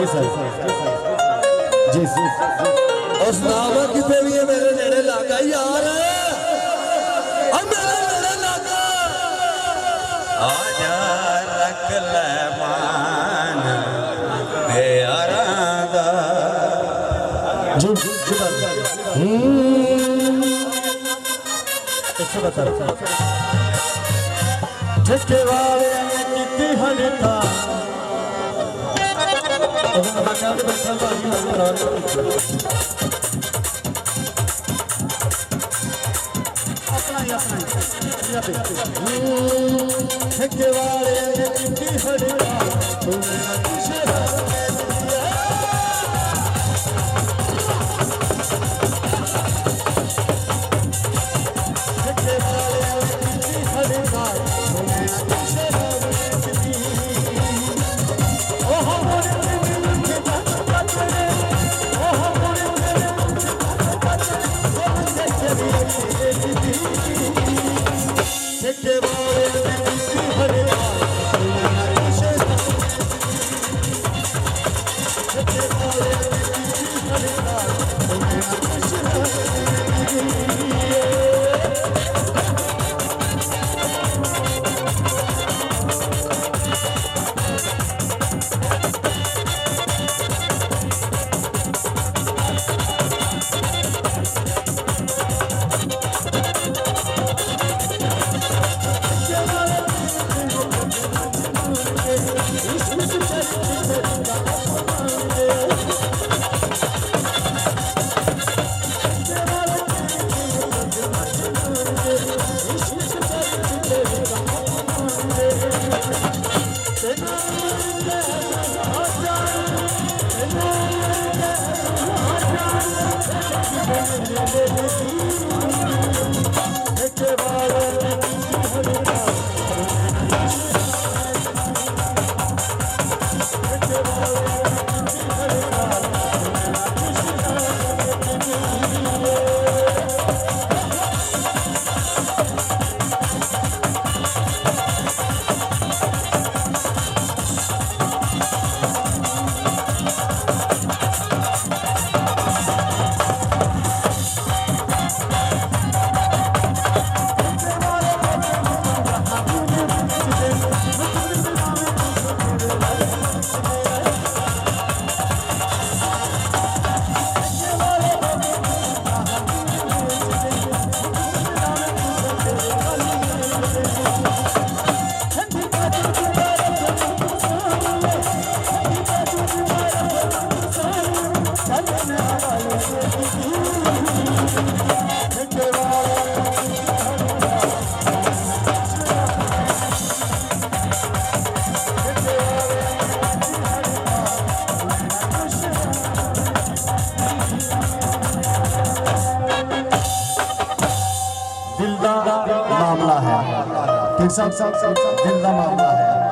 जी sir जी उस नाम कितने भी है मेरे नेड़े लागा यार मेरे नेड़े लागा आजा रख ले मान प्यारा दा जी ठेके वाले ने की हड़ता ठेके वाले ने की हड़ता मामला है दिल का मामला है।